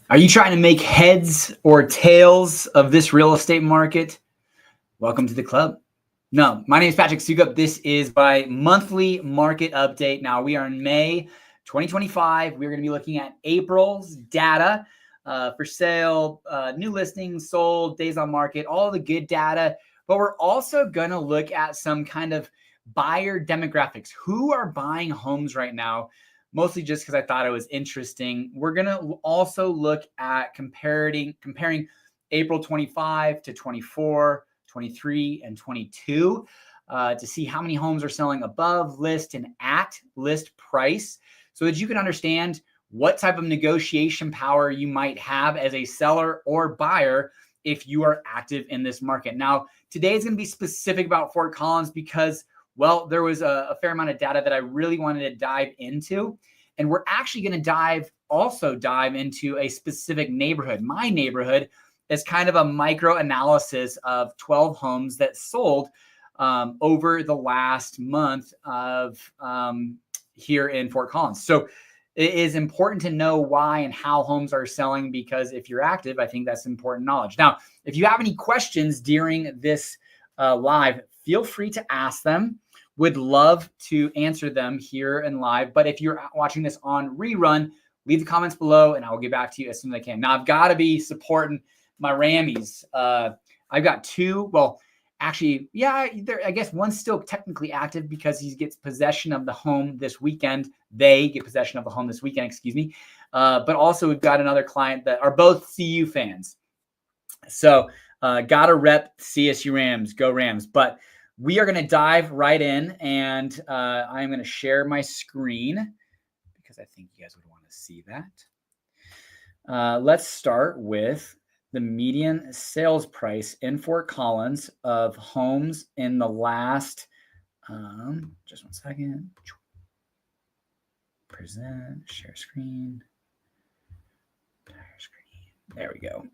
Are you trying to make heads or tails of this real estate market? Welcome to the club. No, my name is Patrick Sukup. This is my monthly market update. Now we are in May 2025. We're going to be looking at April's data for sale, new listings, sold, days on market, all the good data. But we're also going to look at some kind of buyer demographics. Who are buying homes right now? Mostly just because I thought it was interesting. We're going to also look at comparing April 25 to 24, 23, and 22 to see how many homes are selling above list and at list price so that you can understand what type of negotiation power you might have as a seller or buyer if you are active in this market. Now, today is going to be specific about Fort Collins because, well, there was a fair amount of data that I really wanted to dive into. And we're actually going to dive into a specific neighborhood. My neighborhood is kind of a micro analysis of 12 homes that sold over the last month of here in Fort Collins. So it is important to know why and how homes are selling, because if you're active, I think that's important knowledge. Now, if you have any questions during this live, feel free to ask them. Would love to answer them here and live. But if you're watching this on rerun, leave the comments below and I'll get back to you as soon as I can. Now, I've got to be supporting my Rammies. I've got two. Well, actually, yeah, I guess one's still technically active because he gets possession of the home this weekend. They get possession of the home this weekend, excuse me. But also we've got another client that are both CU fans. So got to rep CSU Rams, go Rams. But we are going to dive right in, and I'm going to share my screen because I think you guys would want to see that. Let's start with the median sales price in Fort Collins of homes in the last, just one second. Present, share screen. There we go.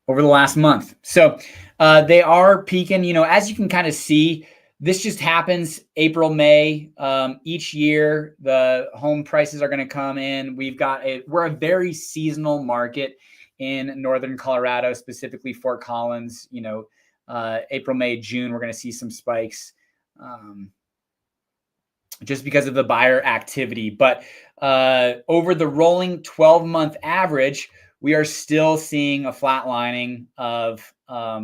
Over the last month. So they are peaking, as you can kind of see, this just happens April, May. Each year, the home prices are going to come in. We're a very seasonal market in Northern Colorado, specifically Fort Collins. April, May, June, we're going to see some spikes just because of the buyer activity. But over the rolling 12-month average, we are still seeing a flatlining of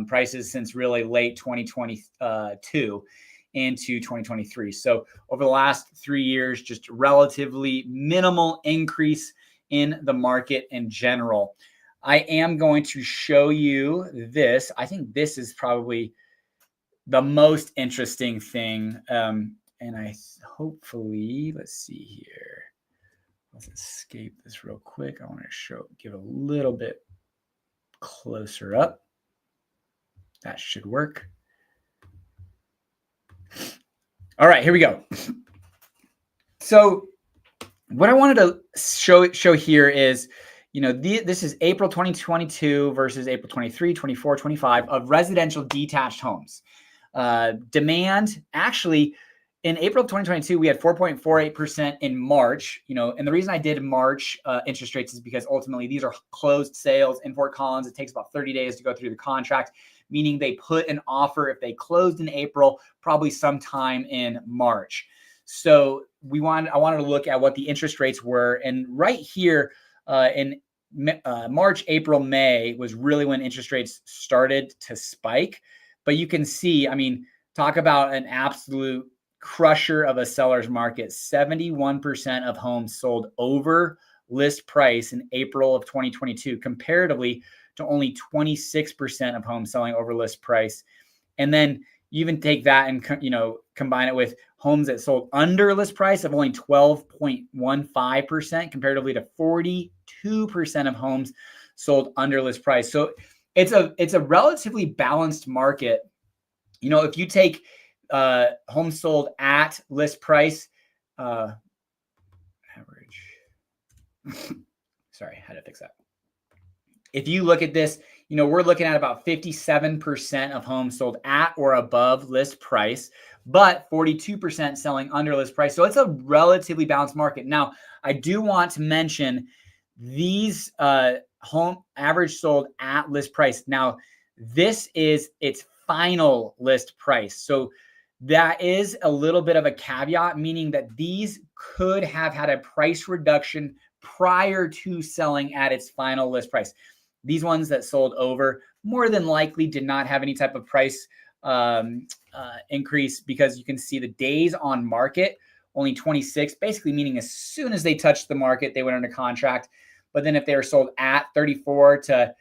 prices since really late 2022 into 2023. So over the last 3 years, just relatively minimal increase in the market in general. I am going to show you this. I think this is probably the most interesting thing. And hopefully, let's see here. Let's escape this real quick. I want to give a little bit closer up. That should work. All right, here we go. So what I wanted to show here is, this is April 2022 versus April 23, 24, 25 of residential detached homes. Demand actually, in April of 2022, we had 4.48% in March, and the reason I did March interest rates is because ultimately these are closed sales in Fort Collins. It takes about 30 days to go through the contract, meaning they put an offer if they closed in April, probably sometime in March. So I wanted to look at what the interest rates were. And right here in March, April, May was really when interest rates started to spike. But you can see, talk about an absolute crusher of a seller's market. 71% of homes sold over list price in April of 2022, comparatively to only 26% of homes selling over list price. And then you even take that and combine it with homes that sold under list price of only 12.15%, comparatively to 42% of homes sold under list price. So it's a relatively balanced market. If you take homes sold at list price, average. Sorry, I had to fix that. If you look at this, we're looking at about 57% of homes sold at or above list price, but 42% selling under list price. So it's a relatively balanced market. Now, I do want to mention these home average sold at list price. Now, this is its final list price. So that is a little bit of a caveat, meaning that these could have had a price reduction prior to selling at its final list price. These ones that sold over more than likely did not have any type of price increase, because you can see the days on market, only 26, basically meaning as soon as they touched the market, they went under contract. But then if they were sold at 34 to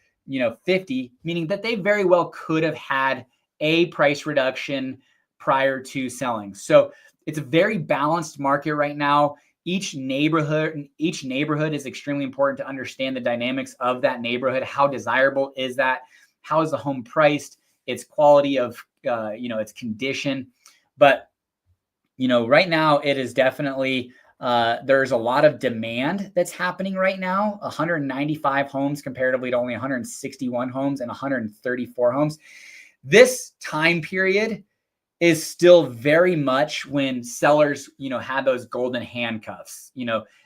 50, meaning that they very well could have had a price reduction prior to selling. So it's a very balanced market right now. Each neighborhood is extremely important to understand the dynamics of that neighborhood. How desirable is that? How is the home priced? Its quality of, its condition. But, right now it is definitely, there's a lot of demand that's happening right now. 195 homes comparatively to only 161 homes and 134 homes. This time period is still very much when sellers, had those golden handcuffs.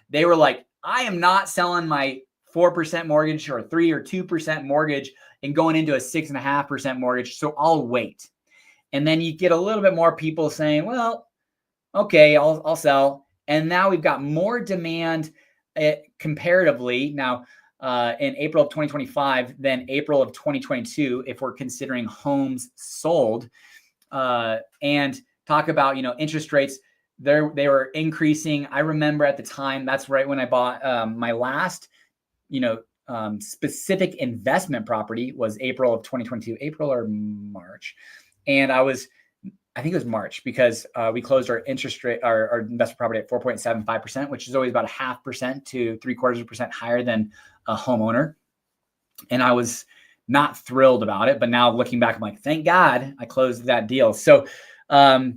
They were like, I am not selling my 4% mortgage or 3 or 2% mortgage and going into a 6.5% mortgage. So I'll wait. And then you get a little bit more people saying, well, okay, I'll sell. And now we've got more demand comparatively now in April of 2025 than April of 2022, if we're considering homes sold. And talk about, interest rates. They were increasing. I remember at the time, that's right when I bought my last, specific investment property was April of 2022, April or March. And I think it was March, because we closed our interest rate, our investment property at 4.75%, which is always about 0.5% to 0.75% higher than a homeowner. And I was not thrilled about it, but now looking back, I'm like, thank God I closed that deal. So I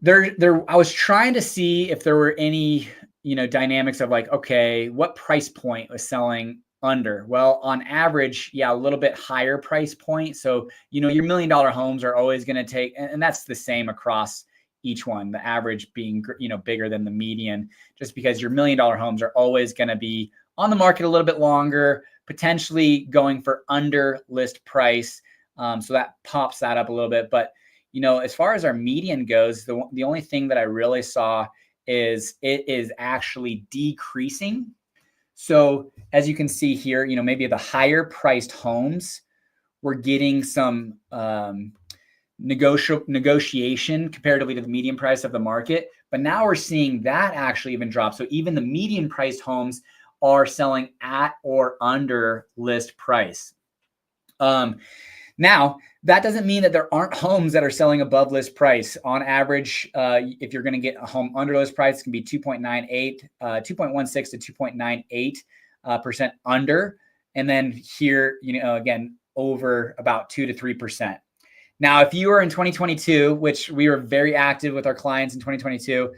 was trying to see if there were any, dynamics of like, okay, what price point was selling under? Well, on average, a little bit higher price point. So, your $1 million homes are always going to take, and that's the same across each one, the average being, bigger than the median, just because your $1 million homes are always going to be on the market a little bit longer, potentially going for under list price. So that pops that up a little bit. But, as far as our median goes, the only thing that I really saw is it is actually decreasing. So as you can see here, maybe the higher priced homes, we're getting some negotiation comparatively to the median price of the market. But now we're seeing that actually even drop. So even the median priced homes are selling at or under list price. Now, that doesn't mean that there aren't homes that are selling above list price. On average, if you're going to get a home under list price, it can be 2.96 to 2.98% under. And then here, again, over about 2 to 3%. Now, if you were in 2022, which we were very active with our clients in 2022,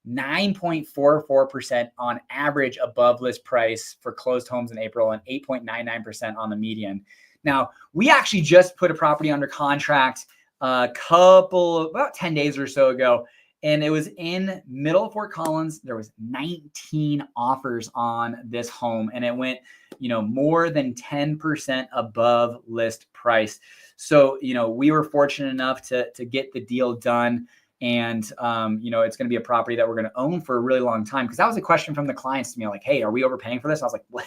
9.44% on average above list price for closed homes in April and 8.99% on the median. Now, we actually just put a property under contract about 10 days or so ago, and it was in middle of Fort Collins. There was 19 offers on this home, and it went, more than 10% above list price. So, we were fortunate enough to get the deal done. And, it's going to be a property that we're going to own for a really long time. Because that was a question from the clients to me, like, hey, are we overpaying for this? I was like, what?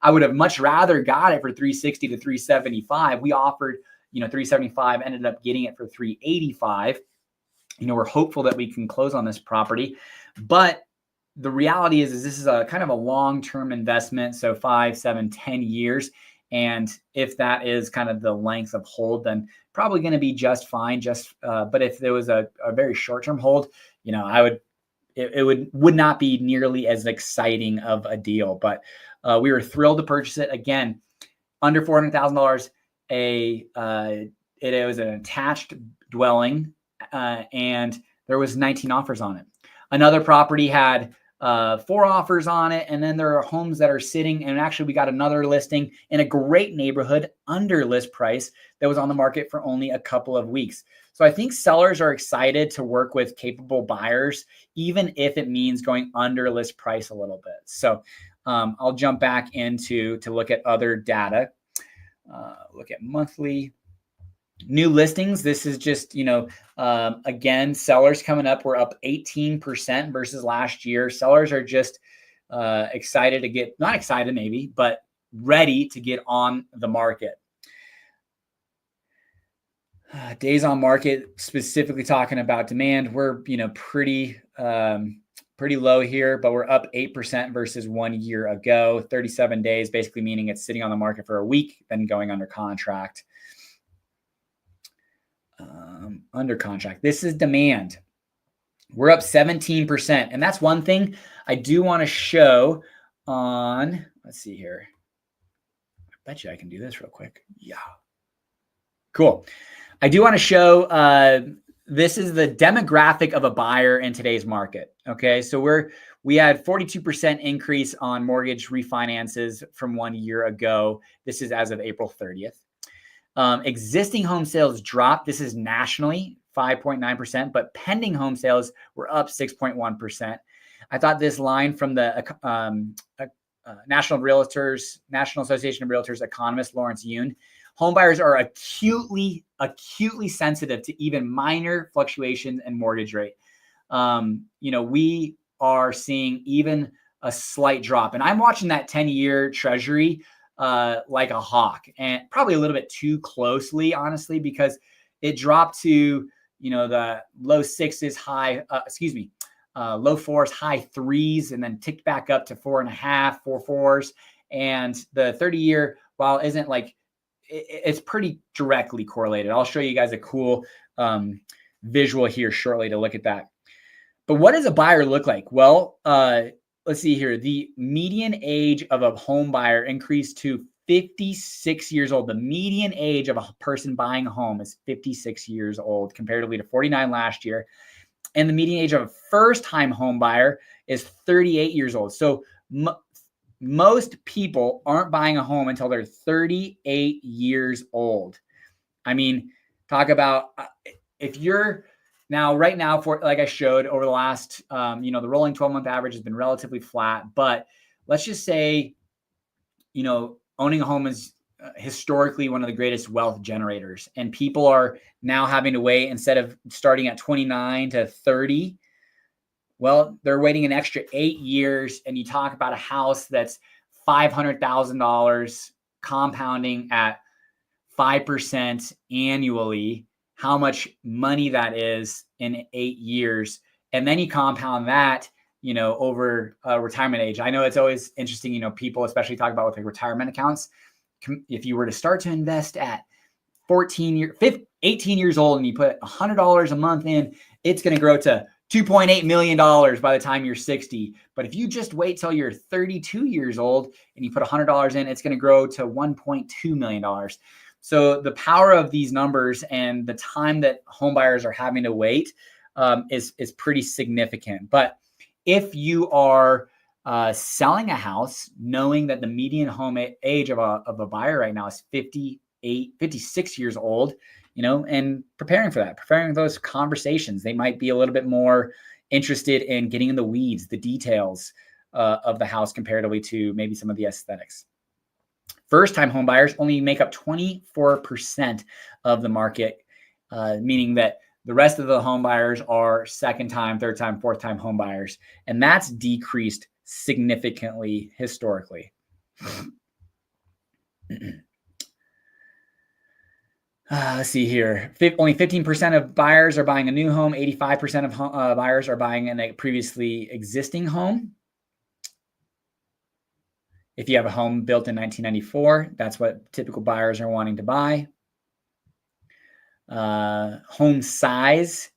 I would have much rather got it for 360 to 375. We offered, 375, ended up getting it for 385. We're hopeful that we can close on this property. But the reality is this is a kind of a long-term investment. So 5, 7, 10 years. And if that is kind of the length of hold, then probably going to be just fine. But if there was a very short-term hold, it would not be nearly as exciting of a deal. But we were thrilled to purchase it. Again, under $400,000. It was an attached dwelling, and there was 19 offers on it. Another property had 4 offers on it, and then there are homes that are sitting. And actually, we got another listing in a great neighborhood under list price that was on the market for only a couple of weeks. So I think sellers are excited to work with capable buyers, even if it means going under list price a little bit. So I'll jump back to look at other data. Look at monthly new listings. This is just, again, sellers coming up. We're up 18% versus last year. Sellers are just excited to get, not excited maybe, but ready to get on the market. Days on market, specifically talking about demand, we're pretty low here, but we're up 8% versus 1 year ago. 37 days, basically meaning it's sitting on the market for a week, then going under contract. Under contract. This is demand. We're up 17%, and that's one thing I do want to show on. Let's see here. I bet you I can do this real quick. Yeah. Cool. I do want to show this is the demographic of a buyer in today's market. Okay, so we had 42% increase on mortgage refinances from 1 year ago. This is as of April 30th. Existing home sales dropped. This is nationally 5.9%, but pending home sales were up 6.1%. I thought this line from the National Association of Realtors economist Lawrence Yun, homebuyers are acutely sensitive to even minor fluctuations in mortgage rate. We are seeing even a slight drop, and I'm watching that 10-year Treasury like a hawk, and probably a little bit too closely, honestly, because it dropped to the low sixes, low fours, high threes, and then ticked back up to 4.5, 4.4s, and the 30-year, while isn't like, it's pretty directly correlated. I'll show you guys a cool visual here shortly to look at that. But what does a buyer look like? Well, let's see here. The median age of a home buyer increased to 56 years old. The median age of a person buying a home is 56 years old, comparatively to 49 last year. And the median age of a first-time home buyer is 38 years old. So most people aren't buying a home until they're 38 years old. I mean, talk about if you're now, right now, for like I showed over the last, the rolling 12-month average has been relatively flat. But let's just say, owning a home is historically one of the greatest wealth generators. And people are now having to wait, instead of starting at 29 to 30, well, they're waiting an extra 8 years. And you talk about a house that's $500,000 compounding at 5% annually, how much money that is in 8 years. And then you compound that, over retirement age. I know it's always interesting, people especially talk about with like retirement accounts. If you were to start to invest at 18 years old and you put $100 a month in, it's going to grow to $2.8 million by the time you're 60. But if you just wait till you're 32 years old and you put $100 in, it's going to grow to $1.2 million. So the power of these numbers and the time that home buyers are having to wait is pretty significant. But if you are selling a house, knowing that the median home age of a buyer right now is 56 years old, and preparing for that, preparing those conversations, they might be a little bit more interested in getting in the weeds, the details of the house comparatively to maybe some of the aesthetics. First-time home buyers only make up 24% of the market, meaning that the rest of the home buyers are second-time, third-time, fourth-time home buyers, and that's decreased significantly historically. Let's see here. Only 15% of buyers are buying a new home. 85% of buyers are buying in a previously existing home. If you have a home built in 1994, that's what typical buyers are wanting to buy. Home size.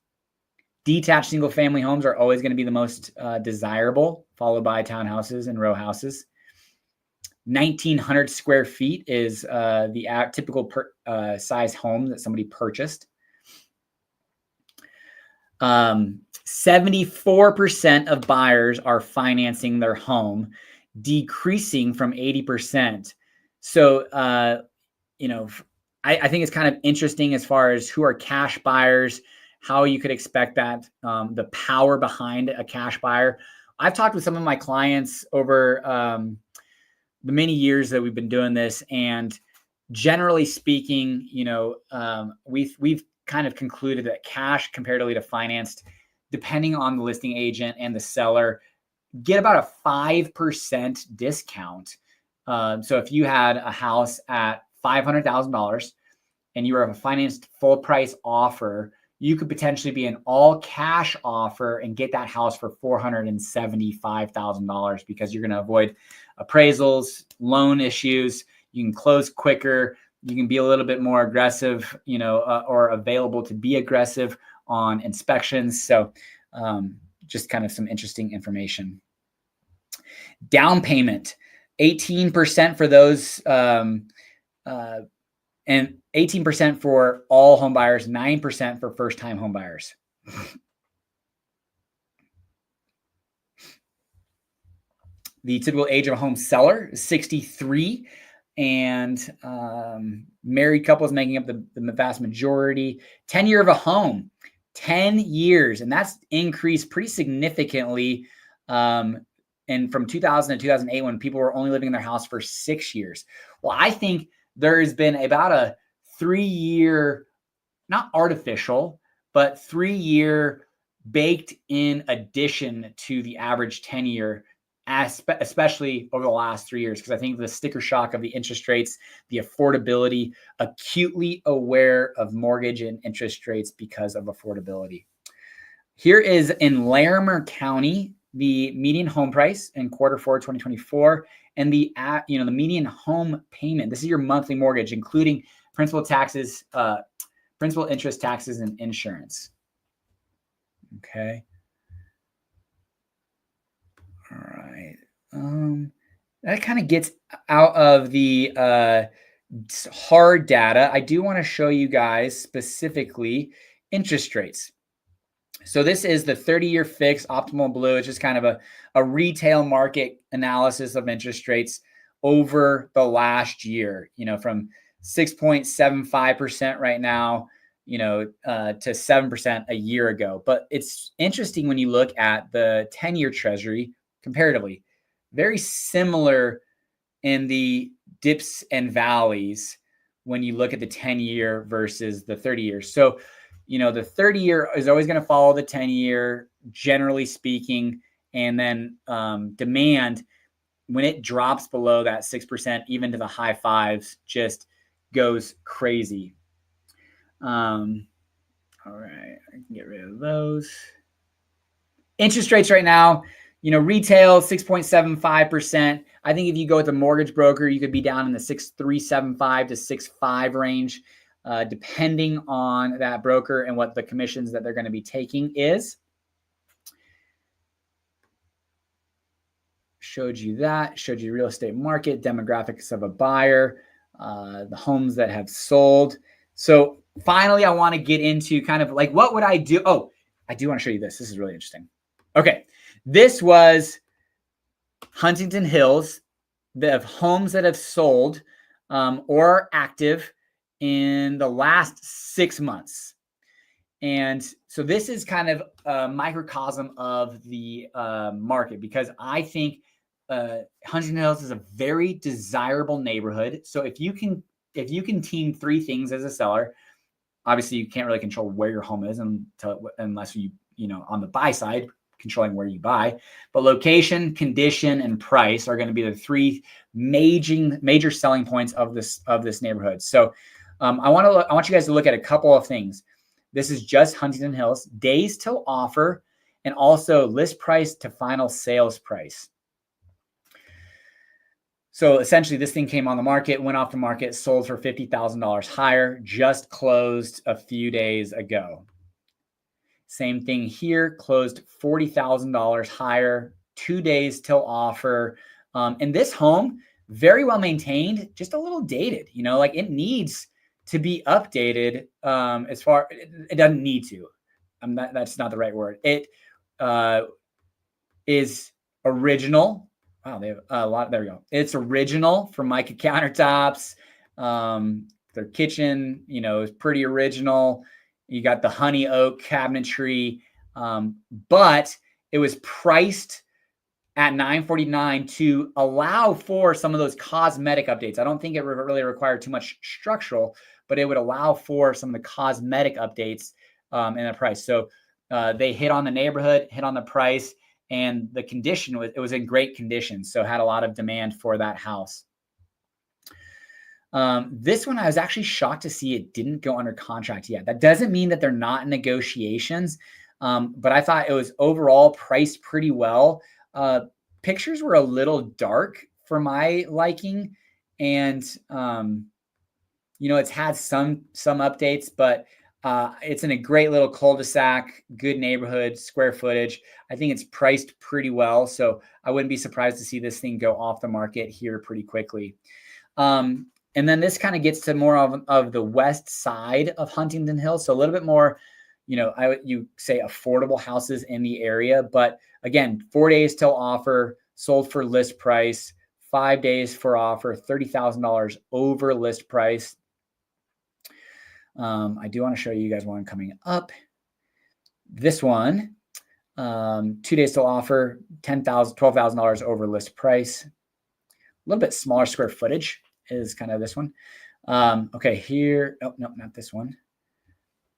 Detached single-family homes are always going to be the most desirable, followed by townhouses and row houses. 1,900 square feet is the typical size home that somebody purchased. 74% of buyers are financing their home, decreasing from 80%. So, I think it's kind of interesting as far as who are cash buyers, how you could expect that, the power behind a cash buyer. I've talked with some of my clients over the many years that we've been doing this, and generally speaking, we've kind of concluded that cash comparatively to financed, depending on the listing agent and the seller, get about a 5% discount. So if you had a house at $500,000 and you were a financed full price offer, you could potentially be an all cash offer and get that house for $475,000 because you're going to avoid appraisals, loan issues. You can close quicker. You can be a little bit more aggressive, or available to be aggressive on inspections. So just kind of some interesting information. Down payment, 18% for those, and 18% for all home buyers, 9% for first-time home buyers. The typical age of a home seller is 63, and married couples making up the vast majority. 10-year of a home, 10 years, and that's increased pretty significantly. And from 2000 to 2008, when people were only living in their house for 6 years. Well, I think there has been about a 3-year, not artificial, but 3-year baked in addition to the average 10-year, especially over the last 3 years, because I think the sticker shock of the interest rates, the affordability, acutely aware of mortgage and interest rates because of affordability. Here is in Larimer County, the median home price in Q4 2024, and the median home payment. This is your monthly mortgage, including principal taxes, principal, interest, taxes, and insurance. Okay. All right. That kind of gets out of the hard data. I do want to show you guys specifically interest rates. So this is the 30-year fixed optimal blue. It's just kind of a retail market analysis of interest rates over the last year, from 6.75% right now, to 7% a year ago. But it's interesting when you look at the 10-year treasury comparatively, very similar in the dips and valleys when you look at the 10-year versus the 30 years. So the 30-year is always going to follow the 10-year, generally speaking. And then demand, when it drops below that 6%, even to the high fives, just goes crazy. All right, I can get rid of those. Interest rates right now, retail 6.75%. I think if you go with a mortgage broker, you could be down in the 6.375 to 6.5 range. Depending on that broker and what the commissions that they're going to be taking is. Showed you that, showed you real estate market, demographics of a buyer, the homes that have sold. So finally, I want to get into kind of like, what would I do? Oh, I do want to show you this. This is really interesting. Okay. This was Huntington Hills, the homes that have sold or are active in the last 6 months. And so this is kind of a microcosm of the market, because I think Huntington Hills is a very desirable neighborhood. So if you can team 3 things as a seller, obviously you can't really control where your home is unless you on the buy side, controlling where you buy, but location, condition, and price are going to be the 3 major selling points of this neighborhood. So I want you guys to look at a couple of things. This is just Huntington Hills, days till offer, and also list price to final sales price. So essentially, this thing came on the market, went off the market, sold for $50,000 higher, just closed a few days ago. Same thing here, closed $40,000 higher, 2 days till offer. And this home, very well maintained, just a little dated. Like it needs to be updated. It doesn't need to. That's not the right word. It is original. Wow, they have a lot. There we go. It's original for mica countertops. Their kitchen, is pretty original. You got the honey oak cabinetry, but it was priced at 949 to allow for some of those cosmetic updates. I don't think it really required too much structural, but it would allow for some of the cosmetic updates in the price. So they hit on the neighborhood, hit on the price, and the condition was in great condition. So had a lot of demand for that house. This one, I was actually shocked to see it didn't go under contract yet. That doesn't mean that they're not in negotiations, but I thought it was overall priced pretty well. Pictures were a little dark for my liking, and it's had some updates, but it's in a great little cul-de-sac, good neighborhood, square footage. I think it's priced pretty well, so I wouldn't be surprised to see this thing go off the market here pretty quickly. And then this kind of gets to more of the west side of Huntington Hills, so a little bit more, you say affordable houses in the area. But again, 4 days till offer, sold for list price, 5 days for offer, $30,000 over list price. I do want to show you guys one coming up. This one, 2 days till offer, $12,000 over list price. A little bit smaller square footage is kind of this one. Okay, here. Oh, no, not this one.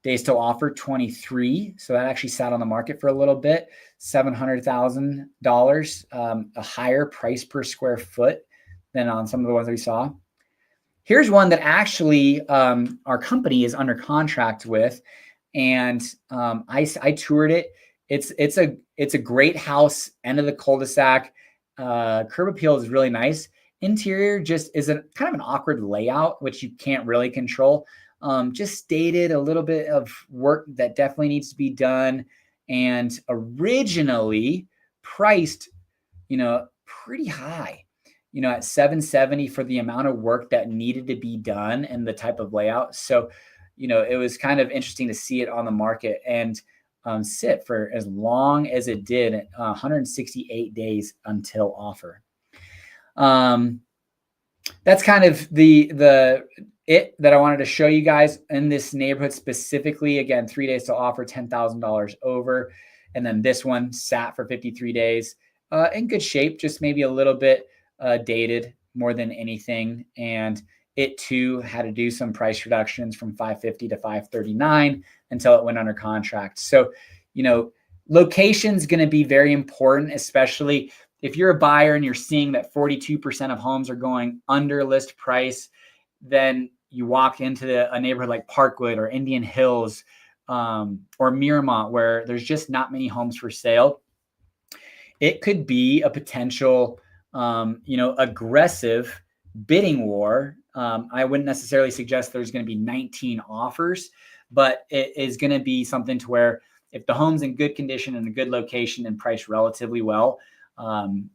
Days till offer, 23. So that actually sat on the market for a little bit. $700,000, a higher price per square foot than on some of the ones that we saw. Here's one that actually our company is under contract with, and I toured it. It's a great house, end of the cul-de-sac. Curb appeal is really nice. Interior just is a kind of an awkward layout, which you can't really control. Just stated a little bit of work that definitely needs to be done, and originally priced, pretty high, at $770 for the amount of work that needed to be done and the type of layout. So, it was kind of interesting to see it on the market and sit for as long as it did, 168 days until offer. That's kind of it that I wanted to show you guys in this neighborhood specifically. Again, 3 days to offer, $10,000 over. And then this one sat for 53 days, in good shape, just maybe a little bit dated more than anything. And it too had to do some price reductions from $550 to $539 until it went under contract. So, location's going to be very important, especially if you're a buyer and you're seeing that 42% of homes are going under list price. Then you walk into a neighborhood like Parkwood or Indian Hills or Miramont, where there's just not many homes for sale. It could be a potential, aggressive bidding war. I wouldn't necessarily suggest there's going to be 19 offers, but it is going to be something to where if the home's in good condition and a good location and priced relatively well,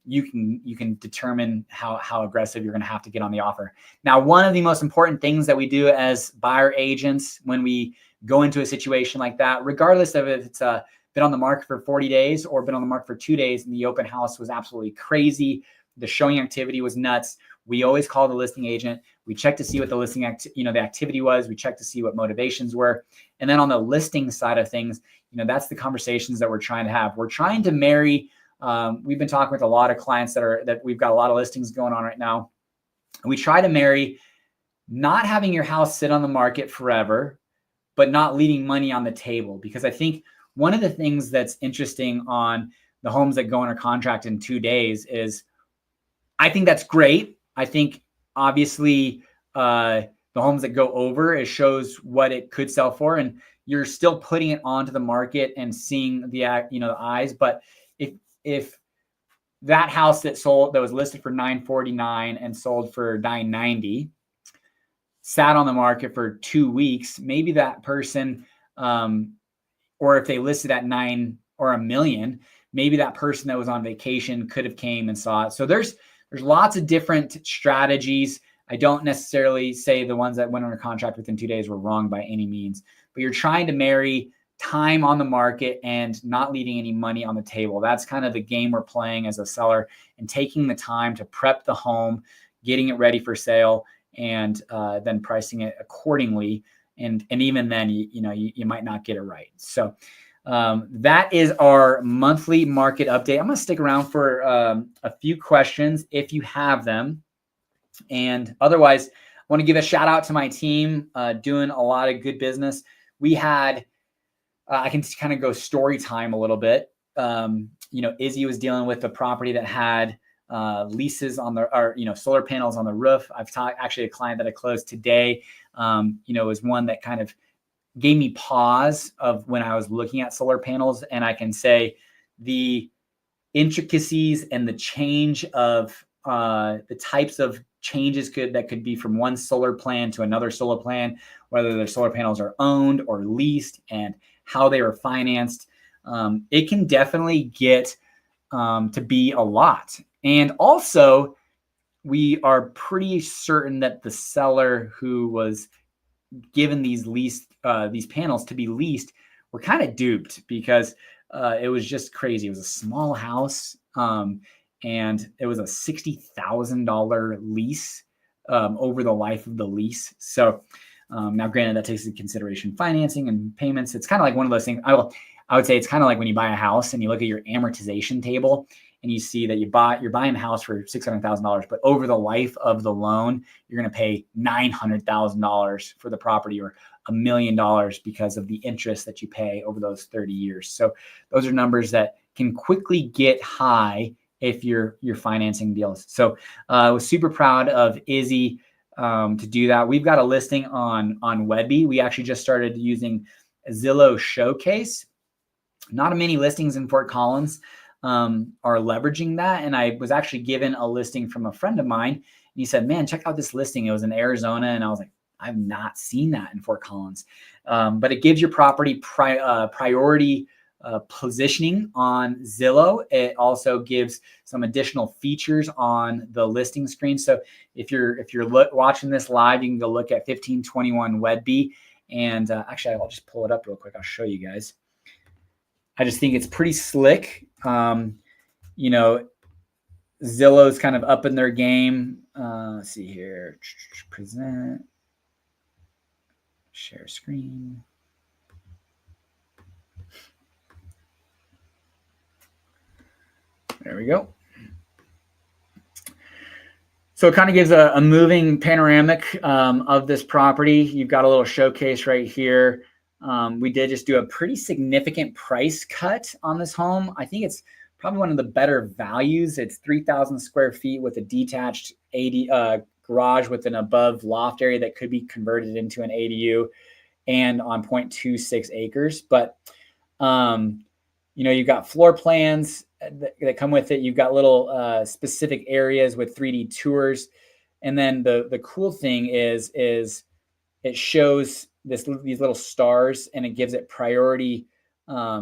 you can determine how aggressive you're going to have to get on the offer. Now, one of the most important things that we do as buyer agents when we go into a situation like that, regardless of if it's been on the market for 40 days or been on the market for 2 days and the open house was absolutely crazy, the showing activity was nuts, we always call the listing agent. We check to see what the listing the activity was. We check to see what motivations were. And then on the listing side of things, that's the conversations that we're trying to have. We're trying to marry. We've been talking with a lot of clients that we've got a lot of listings going on right now. And we try to marry not having your house sit on the market forever, but not leaving money on the table. Because I think one of the things that's interesting on the homes that go under contract in 2 days is, I think that's great. I think obviously the homes that go over, it shows what it could sell for, and you're still putting it onto the market and seeing the eyes. But if that house that was listed for $949 and sold for $990 sat on the market for 2 weeks, maybe that person, or if they listed at $9 or $1 million, maybe that person that was on vacation could have came and saw it. So there's lots of different strategies. I don't necessarily say the ones that went under contract within 2 days were wrong by any means, but you're trying to marry time on the market and not leaving any money on the table. That's kind of the game we're playing as a seller, and taking the time to prep the home, getting it ready for sale, and then pricing it accordingly. And even then, you might not get it right. So that is our monthly market update. I'm going to stick around for a few questions if you have them. And otherwise, I want to give a shout out to my team doing a lot of good business. We had, I can kind of go story time a little bit. Izzy was dealing with a property that had leases on solar panels on the roof. I've actually a client that I closed today, was one that kind of gave me pause of when I was looking at solar panels. And I can say the intricacies and the change of the types of changes that could be from one solar plan to another solar plan, whether their solar panels are owned or leased and how they are financed. It can definitely get to be a lot. And also, we are pretty certain that the seller who was given these panels to be leased were kind of duped, because it was just crazy. It was a small house, and it was a $60,000 lease over the life of the lease. So now, granted, that takes into consideration financing and payments. It's kind of like one of those things. I would say it's kind of like when you buy a house and you look at your amortization table and you see that you're buying a house for $600,000, but over the life of the loan, you're going to pay $900,000 for the property, or $1 million because of the interest that you pay over those 30 years. So those are numbers that can quickly get high if you're financing deals. So I was super proud of Izzy to do that. We've got a listing on Wedby. We actually just started using Zillow Showcase. Not many listings in Fort Collins are leveraging that. And I was actually given a listing from a friend of mine, and he said, man, check out this listing. It was in Arizona. And I was like, I've not seen that in Fort Collins. But it gives your property priority positioning on Zillow. It also gives some additional features on the listing screen. So if you're watching this live, you can go look at 1521 Wedby. And actually, I'll just pull it up real quick. I'll show you guys. I just think it's pretty slick. Zillow's kind of up in their game. Let's see here. Present. Share screen. There we go. So it kind of gives a moving panoramic of this property. You've got a little showcase right here. We did just do a pretty significant price cut on this home. I think it's probably one of the better values. It's 3,000 square feet with a detached garage with an above loft area that could be converted into an ADU, and on 0.26 acres. But, you've got floor plans that come with it. You've got little specific areas with 3D tours. And then the cool thing is it shows these little stars, and it gives it priority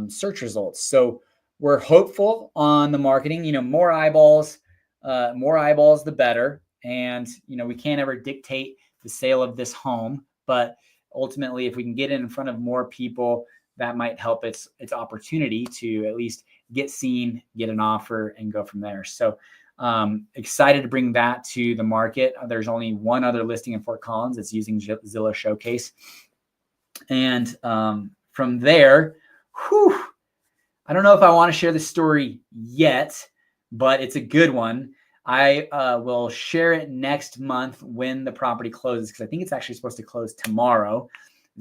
search results. So we're hopeful on the marketing. More eyeballs, the better. And we can't ever dictate the sale of this home, but ultimately, if we can get it in front of more people, that might help its opportunity to at least get seen, get an offer, and go from there. So excited to bring that to the market. There's only one other listing in Fort Collins that's using Zillow Showcase. And from there, I don't know if I want to share the story yet, but it's a good one. I will share it next month when the property closes, because I think it's actually supposed to close tomorrow.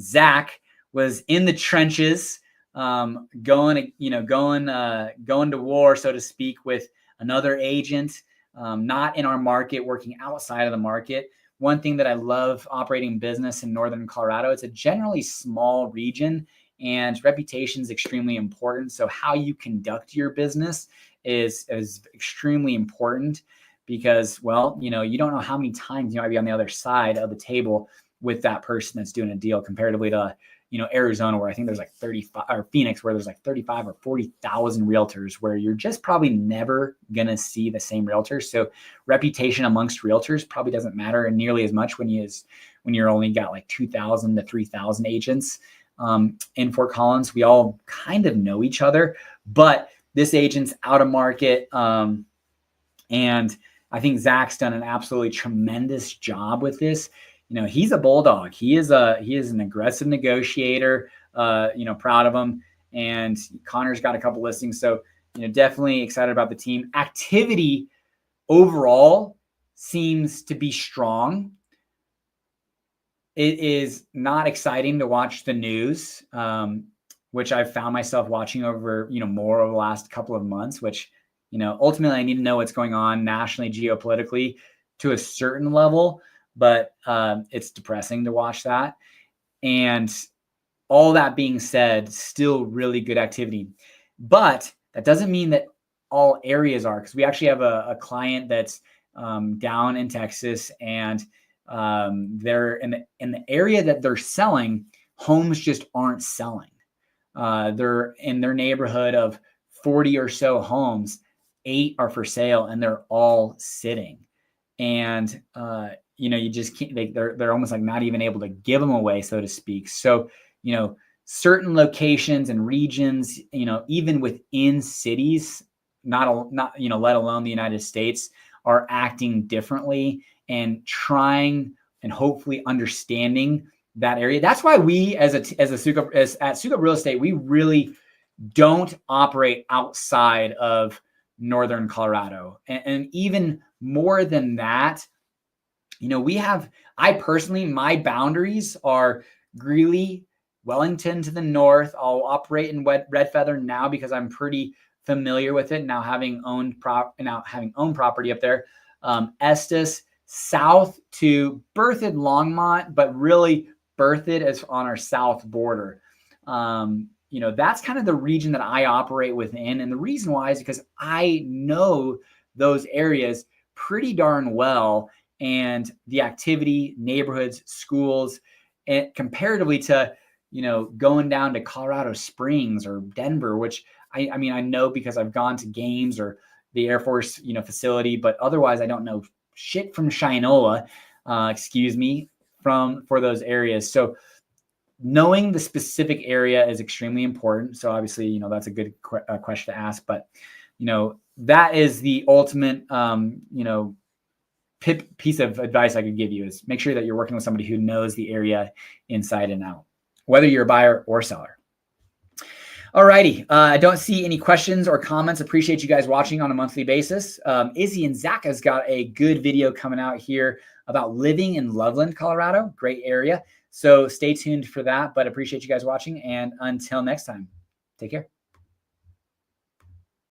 Zach was in the trenches, going to war, so to speak, with another agent, not in our market, working outside of the market. One thing that I love operating business in Northern Colorado, it's a generally small region, and reputation is extremely important. So how you conduct your business is extremely important, because, you don't know how many times you might be on the other side of the table with that person that's doing a deal, comparatively to Arizona, where I think there's like 35, or Phoenix, where there's like 35 or 40,000 realtors, where you're just probably never going to see the same realtors. So reputation amongst realtors probably doesn't matter nearly as much when you're only got like 2,000 to 3,000 agents. In Fort Collins, we all kind of know each other, but this agent's out of market. And I think Zach's done an absolutely tremendous job with this. He's a bulldog. He is an aggressive negotiator, proud of him. and Connor's got a couple listings. So, definitely excited about the team. Activity overall seems to be strong. It is not exciting to watch the news, which I've found myself watching over, more over the last couple of months, which, ultimately I need to know what's going on nationally, geopolitically to a certain level, but it's depressing to watch that. And all that being said, still really good activity. But that doesn't mean that all areas are, because we actually have a client that's down in Texas, and they're in the area that they're selling, homes just aren't selling. They're in their neighborhood of 40 or so homes, 8 are for sale, and they're all sitting. And you just can't. They're almost like not even able to give them away, so to speak. So certain locations and regions, even within cities, not let alone the United States, are acting differently and trying and hopefully understanding that area. That's why we at Sukup Real Estate, we really don't operate outside of Northern Colorado. And even more than that, I personally, my boundaries are Greeley, Wellington to the north. I'll operate in Red Feather now because I'm pretty familiar with it now, having owned property up there. Estes south to Berthoud, Longmont, but really Berthoud is on our south border. That's kind of the region that I operate within. And the reason why is because I know those areas pretty darn well, and the activity, neighborhoods, schools, and comparatively to, going down to Colorado Springs or Denver, which I know because I've gone to games or the Air Force, facility, but otherwise I don't know shit from Shinola, for those areas. So knowing the specific area is extremely important. So obviously, that's a good question to ask, but, that is the ultimate, piece of advice I could give you is make sure that you're working with somebody who knows the area inside and out, whether you're a buyer or seller. Alrighty, I don't see any questions or comments. Appreciate you guys watching on a monthly basis. Izzy and Zach has got a good video coming out here about living in Loveland, Colorado. Great area. So stay tuned for that, but appreciate you guys watching, and until next time, take care.